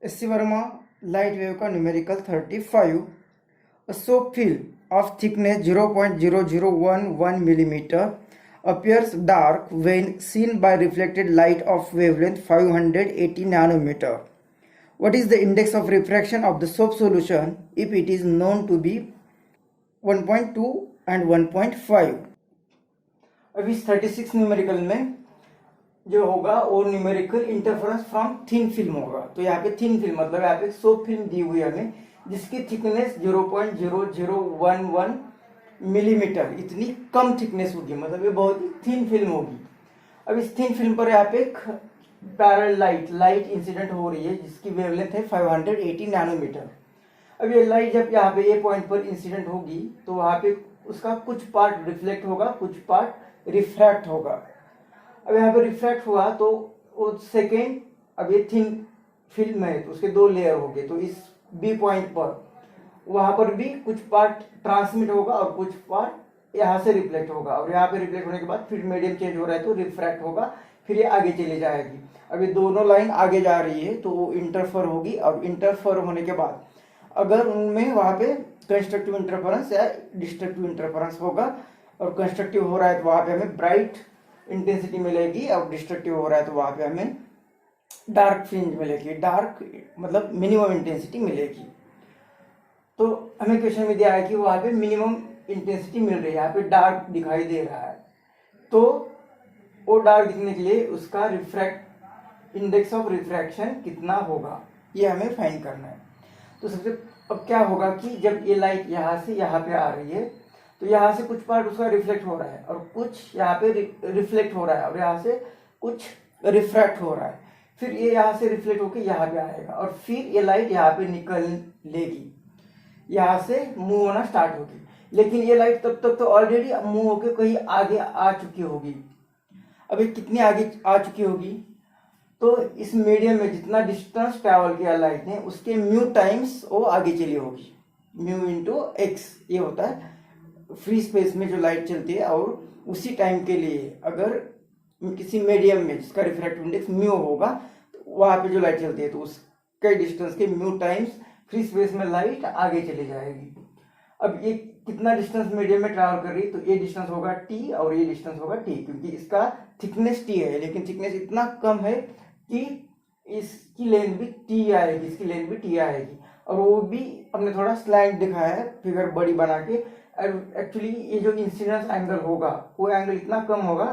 S C Verma light wave का numerical 35 a soap film of thickness 0.0011 millimeter appears dark when seen by reflected light of wavelength 580 nanometer. What is the index of refraction of the soap solution if it is known to be 1.2 and 1.5? अब इस 36 numerical में जो होगा वो numerical interference from thin film होगा। तो यहाँ पे थिन फिल्म मतलब यहाँ पे सोप फिल्म दी हुई है हमें, जिसकी थिकनेस 0.0011 मिलीमीटर, इतनी कम थिकनेस होगी, मतलब ये बहुत ही थिन फिल्म होगी। अब इस थिन फिल्म पर यहाँ पे एक पैरेलल लाइट इंसिडेंट हो रही है जिसकी वेवलेंथ है 580 नैनोमीटर। अब ये लाइट जब यहाँ पे ये पॉइंट पर इंसिडेंट होगी तो वहाँ पे उसका कुछ पार्ट रिफ्लेक्ट होगा, कुछ पार्ट रिफ्रैक्ट होगा। अब यहाँ पे रिफ्रैक्ट हुआ तो वो सेकेंड, अब ये थिन फिल्म है तो उसके 2 लेयर हो गए, तो इस बी पॉइंट पर वहां पर भी कुछ पार्ट ट्रांसमिट होगा और कुछ पार्ट यहाँ से रिफ्लेक्ट होगा, और यहाँ पे रिफ्लेक्ट होने के बाद फिर मीडियम चेंज हो रहा है तो रिफ्रैक्ट होगा, फिर ये आगे चली जाएगी। अब ये दोनों लाइन आगे जा रही है तो वो इंटरफर होगी, और इंटरफर होने के बाद अगर उनमें वहां पे कंस्ट्रक्टिव इंटरफेरेंस या डिस्ट्रक्टिव इंटरफेरेंस होगा, और कंस्ट्रक्टिव हो रहा है तो वहां पे हमें ब्राइट इंटेंसिटी मिलेगी, और डिस्ट्रक्टिव हो रहा है तो वहां पे हमें डार्क फ्रिंज मिलेगी, डार्क मतलब मिनिमम इंटेंसिटी मिलेगी। तो हमें क्वेश्चन में दिया है कि वहां पे मिनिमम इंटेंसिटी मिल रही है, यहाँ पे डार्क दिखाई दे रहा है, तो वो डार्क दिखने के लिए उसका इंडेक्स ऑफ रिफ्रैक्शन कितना होगा ये हमें फाइंड करना है। तो सबसे अब क्या होगा कि जब ये लाइट यहाँ से यहाँ पे आ रही है तो यहाँ से कुछ पार्ट उसका रिफ्लेक्ट हो रहा है और कुछ यहाँ पे रिफ्लेक्ट हो रहा है, और यहाँ से कुछ रिफ्रैक्ट हो रहा है, फिर ये यहाँ से रिफ्लेक्ट होकर यहाँ पे आएगा, और फिर ये लाइट यहाँ पे निकल लेगी, यहाँ से मूव होना स्टार्ट होगी। लेकिन ये लाइट तब तक तो ऑलरेडी मूव होकर कहीं आगे आ चुकी होगी। अभी कितनी आगे आ चुकी होगी, तो इस मीडियम में जितना डिस्टेंस ट्रैवल किया लाइट ने उसके म्यू टाइम्स वो आगे चली होगी, म्यू इंटू एक्स ये होता है फ्री स्पेस में जो लाइट चलती है। और उसी टाइम के लिए अगर किसी मीडियम में जिसका रिफ्रैक्टिव इंडेक्स म्यू होगा तो वहां पे जो लाइट चलती है तो उसके डिस्टेंस के म्यू टाइम्स फ्री स्पेस में लाइट आगे चली जाएगी। अब ये कितना डिस्टेंस मीडियम में ट्रैवल कर रही है, तो ये डिस्टेंस होगा टी और ये डिस्टेंस होगा टी, क्योंकि इसका थिकनेस टी है लेकिन थिकनेस इतना कम है कि इसकी लेंथ भी टी आएगी, इसकी लेंथ भी टी आएगी। और वो भी हमने थोड़ा स्लैंट दिखाया है फिगर बड़ी बना के। एक्चुअली ये जो इंसिडेंस एंगल होगा वो एंगल इतना कम होगा,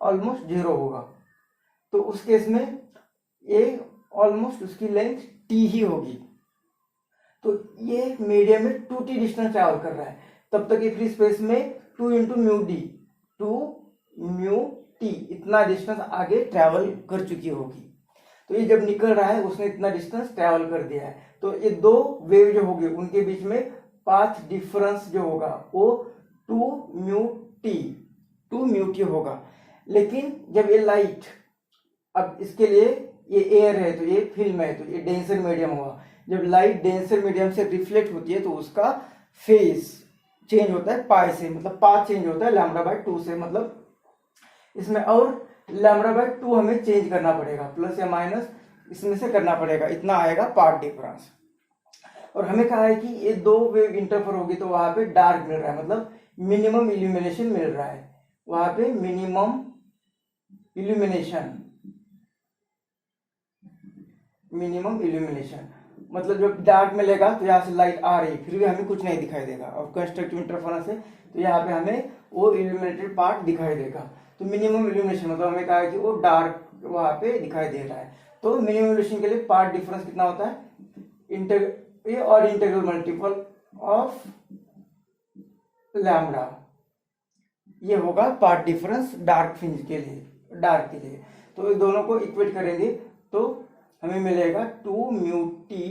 ऑलमोस्ट 0 होगा, तो उस केस में ये ऑलमोस्ट उसकी लेंथ टी ही होगी। तो ये मीडियम में 2t डिस्टेंस ट्रैवल कर रहा है, तब तक ये फ्री स्पेस में 2 into mu D 2 mu T इतना डिस्टेंस आगे ट्रैवल कर चुकी होगी। तो ये जब निकल रहा है उसने इतना डिस्टेंस ट्रैवल कर दिया है, तो ये 2 वेव जो होगी उनके बीच में पाथ डिफरेंस जो होगा वो 2 म्यू टी होगा। लेकिन जब ये लाइट, अब इसके लिए ये एयर है तो ये फिल्म है तो ये डेंसर मीडियम हुआ, जब लाइट डेंसर मीडियम से रिफ्लेक्ट होती है तो उसका फेज चेंज होता है पाई से, मतलब पाथ चेंज होता है λ/2 से, मतलब इसमें और λ/2 हमें चेंज करना पड़ेगा, प्लस या माइनस इसमें से करना पड़ेगा, इतना आएगा पार्ट डिफरेंस। और हमें कहा है कि ये 2 वेव इंटरफेयर होगी तो वहां पे डार्क मिल रहा है, मतलब मिनिमम इल्यूमिनेशन मिल रहा है, वहां पे मिनिमम इल्यूमिनेशन मतलब जब डार्क मिलेगा तो यहाँ से लाइट आ रही फिर भी हमें कुछ नहीं दिखाई देगा, और कंस्ट्रक्टिव इंटरफेरेंस है तो यहाँ पे हमें वो इल्यूमिनेटेड पार्ट दिखाई देगा। तो मिनिमम इल्यूमिनेशन मतलब हमें कहा है कि वो डार्क वहां पे दिखाई दे रहा है। तो मिनिमम इल्यूमिनेशन के लिए पार्ट डिफरेंस कितना होता है, और इंटीग्रल मल्टीपल ऑफ लैम्डा, ये होगा पार्ट डिफरेंस डार्क फ्रिंज के लिए। तो ये दोनों को इक्वेट करेंगे तो हमें मिलेगा 2 mu t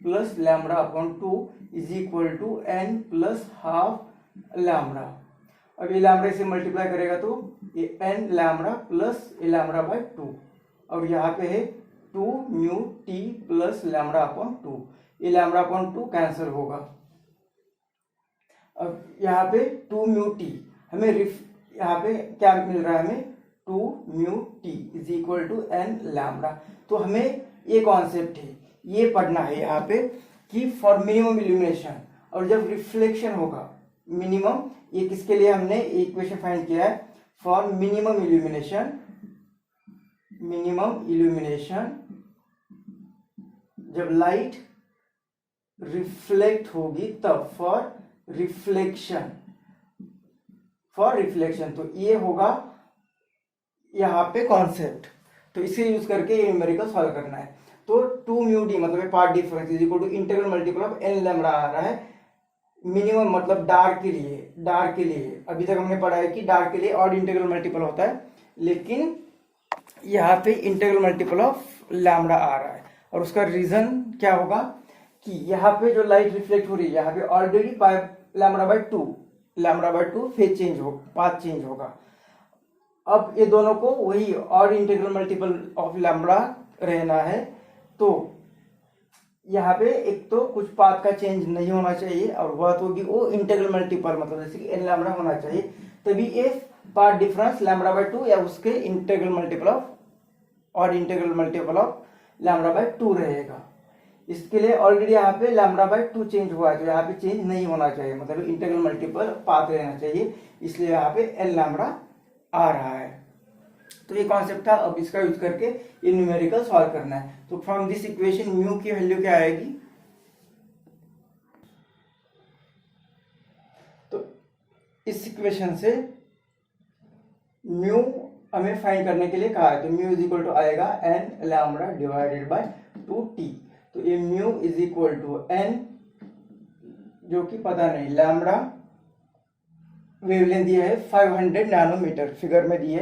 plus λ/2 is equal to n plus half lambda. अब ये लैम्डा से मल्टीप्लाई करेगा तो ये n लैम्डा प्लस λ/2, अब यहाँ पे है 2 म्यू टी प्लस λ/2, ये λ/2 कैंसिल होगा। अब यहाँ पे 2 म्यू टी हमें यहाँ पे क्या मिल रहा है, हमें 2 mu T is equal to n lambda. तो हमें ये कॉन्सेप्ट है ये पढ़ना है यहाँ पे कि फॉर मिनिमम इल्यूमिनेशन, और जब रिफ्लेक्शन होगा मिनिमम, ये किसके लिए हमने इक्वेशन फाइंड किया है, for minimum illumination, minimum illumination जब लाइट रिफ्लेक्ट होगी तब, फॉर रिफ्लेक्शन, फॉर रिफ्लेक्शन, तो ये होगा यहाँ पे कॉन्सेप्ट। तो इसे यूज करके ये न्यूमेरिकल सॉल्व करना है। तो 2 म्यू डी मतलब path difference is equal to integral multiple of n lambda आ रहा है। मिनिमम मतलब डार्क के लिए, डार्क के लिए अभी तक हमने पढ़ा है कि डार्क के लिए ऑड इंटीग्रल मल्टीपल होता है, लेकिन यहाँ पे इंटीग्रल मल्टीपल ऑफ लैम्डा आ रहा है। और उसका रीजन क्या होगा कि यहाँ पे जो लाइट रिफ्लेक्ट हो रही है यहाँ पे already lambda by two phase change हो, पाथ चेंज होगा। अब ये दोनों को वही और इंटीग्रल मल्टीपल ऑफ लैम्डा रहना है, तो यहाँ पे एक तो कुछ पाथ का चेंज नहीं होना चाहिए, और वह तो होगी वो इंटीग्रल मल्टीपल मतलब जैसे कि एन लैम्डा होना चाहिए, तभी ये पाथ डिफरेंस लैम्डा बाय 2 या उसके इंटीग्रल मल्टीपल ऑफ और integral multiple of lambda by 2 रहेगा। इसके लिए ऑलरेडी यहाँ पे लैम्डा बाय 2 चेंज हुआ है, तो यहाँ पे चेंज नहीं होना चाहिए, मतलब इंटीग्रल मल्टीपल पाथ रहना चाहिए, इसलिए यहाँ पे एन लैम्डा आ रहा है। तो ये कॉन्सेप्ट था। अब इसका यूज करके ये न्यूमेरिकल सॉल्व करना है। तो फ्रॉम दिस इक्वेशन म्यू की वैल्यू क्या आएगी, तो इस इक्वेशन से म्यू हमें फाइंड करने के लिए कहा है, तो म्यू इज इक्वल टू आएगा n lambda divided by 2t। तो ये mu is equal to n, जो कि पता नहीं, लैम्डा वेवलेंथ दिया है 500 नैनोमीटर, फिगर में दिए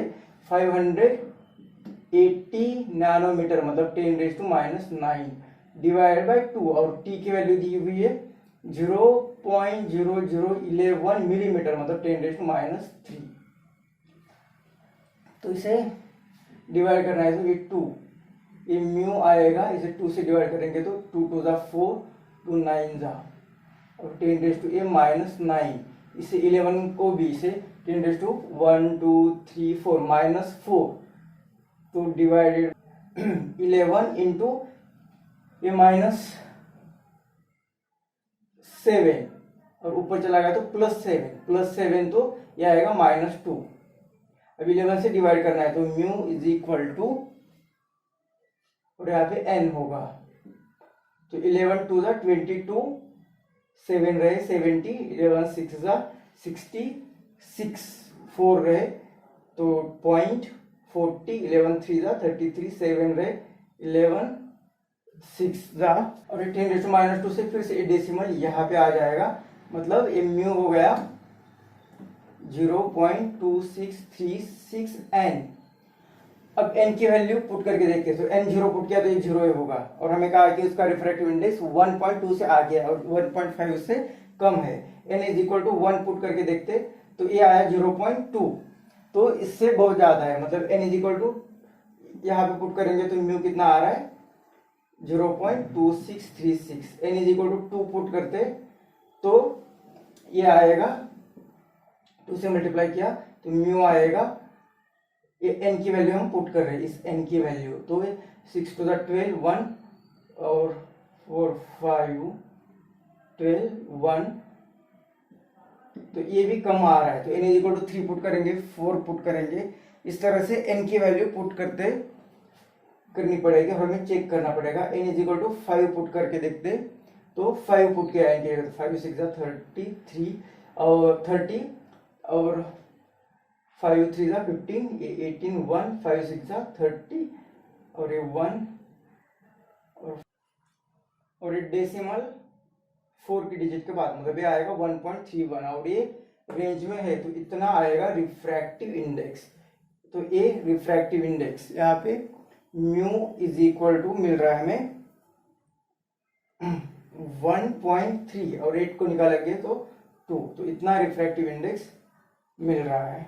580 नैनोमीटर मतलब 10⁻⁹ डिवाइडेड बाय 2, और t की वैल्यू दी हुई है 0.0011 मिलीमीटर मतलब 10⁻⁻3। तो इसे डिवाइड करना है, तो ये 2, ये म्यू आएगा, इसे 2 से डिवाइड करेंगे तो 2 2 4, 2 9 और 10⁻⁻9, इसे 11 को भी इसे 10⁻1 2 3 4 -4, तो डिवाइडेड 11 इंटू ये -7 और ऊपर चला गया तो +7 तो ये आएगा -2। अब 11 से डिवाइड करना है, तो म्यू इज इक्वल टू, और यहाँ पे n होगा, तो 11 2 22, 7 रहे 70, 11 6 66, 4 रहे तो 0.40, 11 3 33, 7 रहे 11 6 और 10⁻⁻2 से फिर से डेसिमल यहाँ पे आ जाएगा, मतलब ये म्यू हो गया 0.2636 n। अब n की वैल्यू पुट करके देखते हैं, तो n 0 पुट किया तो ये 0 होगा, और हमें कहा कि उसका रिफ्रैक्टिव इंडेक्स 1.2 से आगे है और 1.5 उससे कम है। n is equal to 1 put करके देखते तो ये आया 0.2, तो इससे बहुत ज्यादा है, मतलब n इज इक्वल टू यहाँ पे पुट करेंगे तो म्यू कितना आ रहा है 0.2636। n is equal to 2 put करते तो ये आएगा, 2 से मल्टीप्लाई किया तो म्यू आएगा, ये n की वैल्यू हम पुट कर रहे हैं, इस n की वैल्यू, तो 6 to the 12 1 और 4 5 12 1, तो ये भी कम आ रहा है, तो n is equal to 3 put करेंगे, 4 पुट करेंगे, इस तरह से n की वैल्यू पुट करनी पड़ेगी, हमें चेक करना पड़ेगा। n is equal to 5 put करके देखते तो 5 पुट के आएंगे, 5 6 33 और 30 और 5 3 15, ये 18 1 5 6 30 और ये 1 और ये डेसिमल 4 की डिजिट के बाद मतलब ये आएगा 1.31, और ये रेंज में है तो इतना आएगा रिफ्रैक्टिव इंडेक्स। तो ये रिफ्रैक्टिव इंडेक्स यहाँ पे म्यू इज इक्वल टू मिल रहा है हमें 1.3 और 8 को निकालेंगे तो 2, तो इतना रिफ्रैक्टिव इंडेक्स मिल रहा है।